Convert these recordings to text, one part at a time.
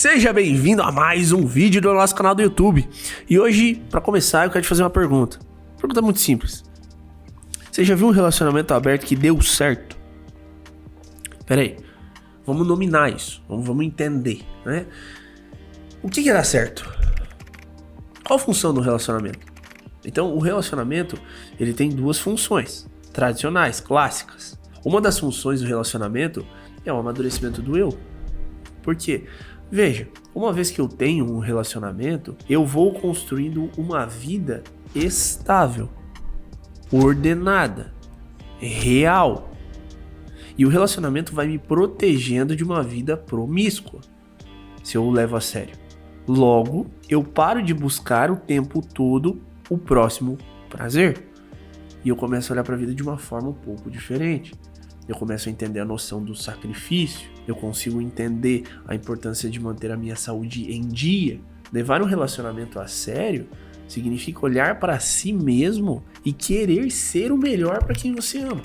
Seja bem-vindo a mais um vídeo do nosso canal do YouTube. E hoje, para começar, eu quero te fazer uma pergunta. Pergunta muito simples. Você já viu um relacionamento aberto que deu certo? Pera aí, vamos nominar isso, vamos entender, né? O que dá certo? Qual a função do relacionamento? Então, o relacionamento, ele tem duas funções tradicionais, clássicas. Uma das funções do relacionamento é o amadurecimento do eu. Por quê? Veja, uma vez que eu tenho um relacionamento, eu vou construindo uma vida estável, ordenada, real. E o relacionamento vai me protegendo de uma vida promíscua, se eu o levo a sério. Logo, eu paro de buscar o tempo todo o próximo prazer. E eu começo a olhar para a vida de uma forma um pouco diferente. Eu começo a entender a noção do sacrifício, eu consigo entender a importância de manter a minha saúde em dia. Levar um relacionamento a sério significa olhar para si mesmo e querer ser o melhor para quem você ama.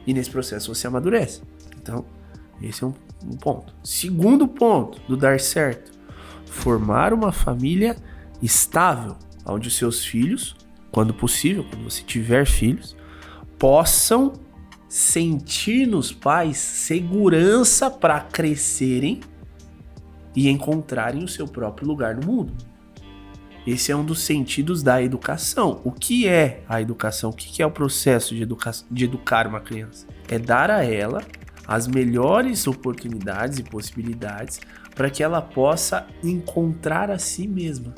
E nesse processo você amadurece. Então, esse é um ponto. Segundo ponto do dar certo, formar uma família estável, onde os seus filhos, quando possível, quando você tiver filhos, possam sentir nos pais segurança para crescerem e encontrarem o seu próprio lugar no mundo. Esse é um dos sentidos da educação. O que é a educação? O que é o processo de educar uma criança? É dar a ela as melhores oportunidades e possibilidades para que ela possa encontrar a si mesma,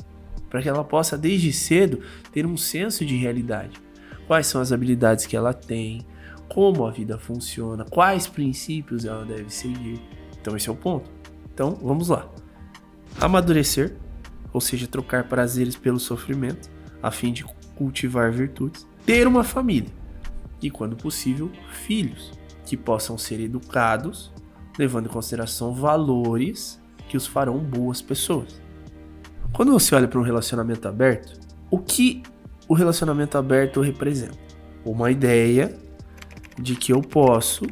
para que ela possa desde cedo ter um senso de realidade. Quais são as habilidades que ela tem, como a vida funciona, quais princípios ela deve seguir. Então esse é o ponto. Então vamos lá. Amadurecer, ou seja, trocar prazeres pelo sofrimento, a fim de cultivar virtudes. Ter uma família e, quando possível, filhos que possam ser educados, levando em consideração valores que os farão boas pessoas. Quando você olha para um relacionamento aberto, o que o relacionamento aberto representa? Uma ideia de que eu posso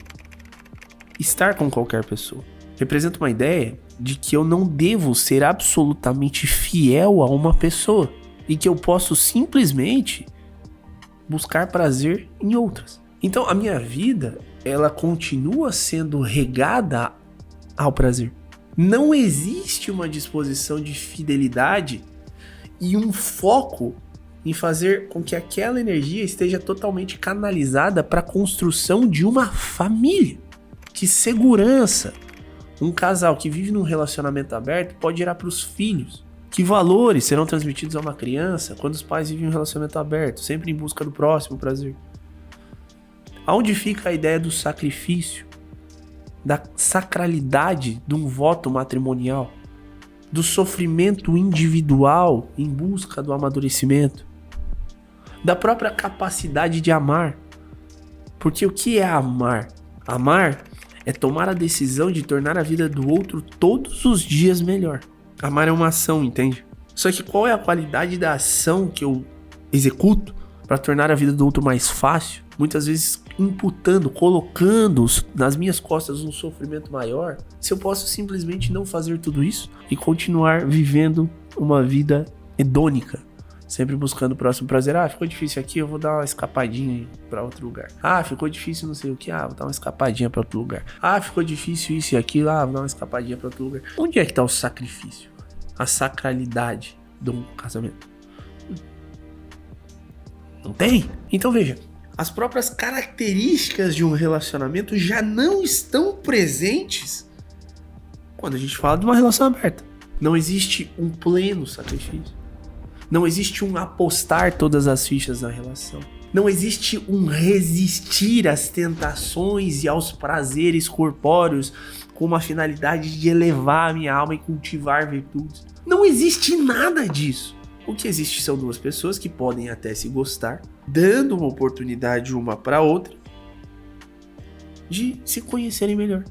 estar com qualquer pessoa. Representa uma ideia de que eu não devo ser absolutamente fiel a uma pessoa e que eu posso simplesmente buscar prazer em outras. Então a minha vida, ela continua sendo regada ao prazer. Não existe uma disposição de fidelidade e um foco em fazer com que aquela energia esteja totalmente canalizada para a construção de uma família. Que segurança um casal que vive num relacionamento aberto pode gerar para os filhos. Que valores serão transmitidos a uma criança quando os pais vivem um relacionamento aberto, sempre em busca do próximo prazer? Aonde fica a ideia do sacrifício, da sacralidade de um voto matrimonial, do sofrimento individual em busca do amadurecimento, da própria capacidade de amar? Porque o que é amar? Amar é tomar a decisão de tornar a vida do outro todos os dias melhor. Amar é uma ação, entende? Só que qual é a qualidade da ação que eu executo para tornar a vida do outro mais fácil? Muitas vezes imputando, colocando nas minhas costas um sofrimento maior, se eu posso simplesmente não fazer tudo isso e continuar vivendo uma vida hedônica, sempre buscando o próximo prazer. Ah, ficou difícil aqui, eu vou dar uma escapadinha para outro lugar. Ah, ficou difícil não sei o que, vou dar uma escapadinha para outro lugar. Ah, ficou difícil isso e aquilo, vou dar uma escapadinha para outro lugar. Onde é que tá o sacrifício? A sacralidade de um casamento? Não tem? Então veja, as próprias características de um relacionamento já não estão presentes quando a gente fala de uma relação aberta. Não existe um pleno sacrifício. Não existe um apostar todas as fichas na relação. Não existe um resistir às tentações e aos prazeres corpóreos com uma finalidade de elevar a minha alma e cultivar virtudes. Não existe nada disso. O que existe são duas pessoas que podem até se gostar, dando uma oportunidade uma para outra de se conhecerem melhor.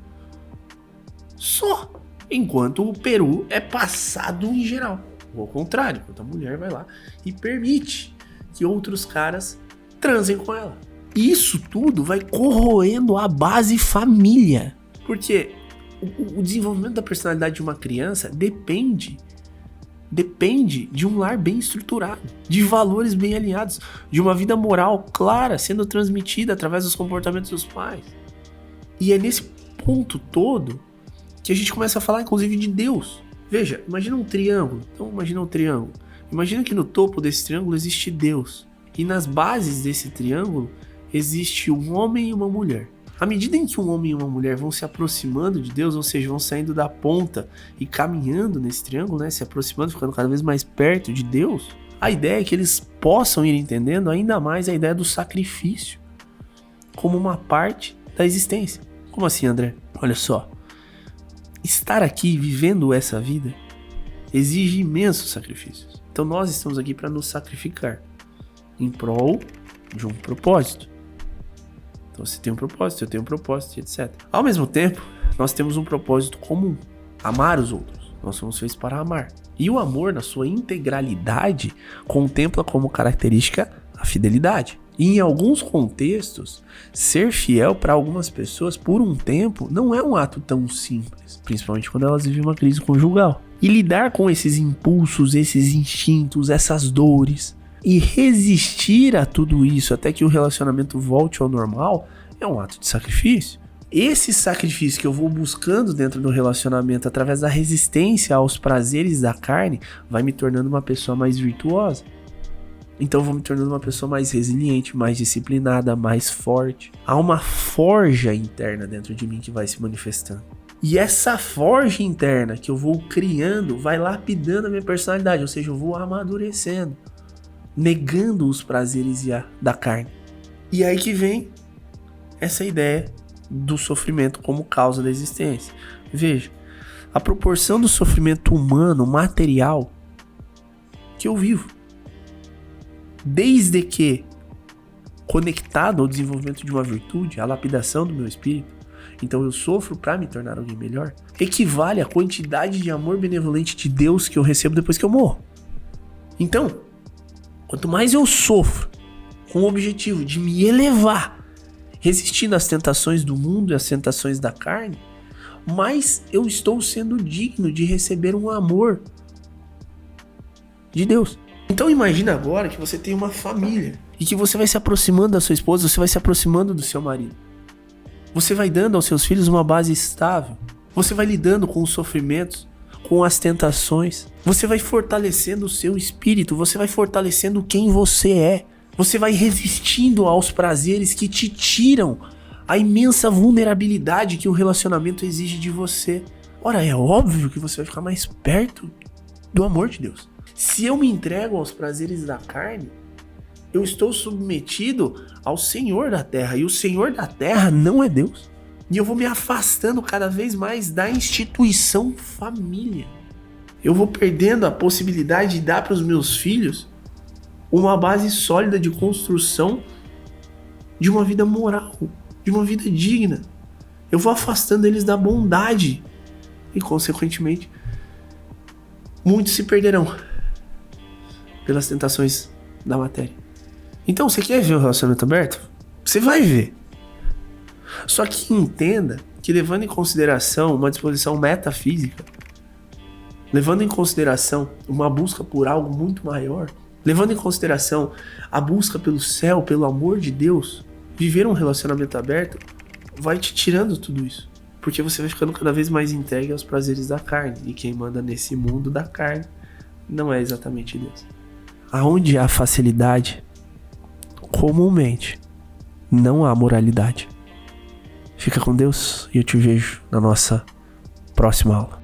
Só. Enquanto o peru é passado em geral. Ou ao contrário, enquanto a mulher vai lá e permite que outros caras transem com ela. Isso tudo vai corroendo a base família. Porque o desenvolvimento da personalidade de uma criança depende de um lar bem estruturado, de valores bem alinhados, de uma vida moral clara sendo transmitida através dos comportamentos dos pais. E é nesse ponto todo que a gente começa a falar, inclusive, de Deus. Veja, imagina um triângulo. Então, imagina um triângulo. Imagina que no topo desse triângulo existe Deus. E nas bases desse triângulo existe um homem e uma mulher. À medida em que um homem e uma mulher vão se aproximando de Deus, ou seja, vão saindo da ponta e caminhando nesse triângulo, né, se aproximando, ficando cada vez mais perto de Deus, a ideia é que eles possam ir entendendo ainda mais a ideia do sacrifício como uma parte da existência. Como assim, André? Olha só. Estar aqui, vivendo essa vida, exige imensos sacrifícios. Então nós estamos aqui para nos sacrificar em prol de um propósito. Então você tem um propósito, eu tenho um propósito, etc. Ao mesmo tempo, nós temos um propósito comum: amar os outros. Nós somos feitos para amar. E o amor, na sua integralidade, contempla como característica a fidelidade. E em alguns contextos, ser fiel para algumas pessoas por um tempo não é um ato tão simples, principalmente quando elas vivem uma crise conjugal. E lidar com esses impulsos, esses instintos, essas dores, e resistir a tudo isso até que o relacionamento volte ao normal é um ato de sacrifício. Esse sacrifício que eu vou buscando dentro do relacionamento através da resistência aos prazeres da carne vai me tornando uma pessoa mais virtuosa. Então eu vou me tornando uma pessoa mais resiliente, mais disciplinada, mais forte. Há uma forja interna dentro de mim que vai se manifestando. E essa forja interna que eu vou criando vai lapidando a minha personalidade, ou seja, eu vou amadurecendo, negando os prazeres da carne. E aí que vem essa ideia do sofrimento como causa da existência. Veja, a proporção do sofrimento humano, material, que eu vivo. Desde que conectado ao desenvolvimento de uma virtude, à lapidação do meu espírito, então eu sofro para me tornar alguém melhor, equivale à quantidade de amor benevolente de Deus que eu recebo depois que eu morro. Então, quanto mais eu sofro com o objetivo de me elevar, resistindo às tentações do mundo e às tentações da carne, mais eu estou sendo digno de receber um amor de Deus. Então imagina agora que você tem uma família e que você vai se aproximando da sua esposa, você vai se aproximando do seu marido. Você vai dando aos seus filhos uma base estável. Você vai lidando com os sofrimentos, com as tentações. Você vai fortalecendo o seu espírito, você vai fortalecendo quem você é. Você vai resistindo aos prazeres que te tiram a imensa vulnerabilidade que o relacionamento exige de você. Ora, é óbvio que você vai ficar mais perto do amor de Deus. Se eu me entrego aos prazeres da carne, eu estou submetido ao Senhor da terra. E o Senhor da terra não é Deus. E eu vou me afastando cada vez mais da instituição família. Eu vou perdendo a possibilidade de dar para os meus filhos uma base sólida de construção de uma vida moral, de uma vida digna. Eu vou afastando eles da bondade. E, consequentemente, muitos se perderão pelas tentações da matéria. Então, você quer ver o relacionamento aberto? Você vai ver. Só que entenda que, levando em consideração uma disposição metafísica, levando em consideração uma busca por algo muito maior, levando em consideração a busca pelo céu, pelo amor de Deus, viver um relacionamento aberto vai te tirando tudo isso. Porque você vai ficando cada vez mais entregue aos prazeres da carne. E quem manda nesse mundo da carne não é exatamente Deus. Aonde há facilidade, comumente, não há moralidade. Fica com Deus e eu te vejo na nossa próxima aula.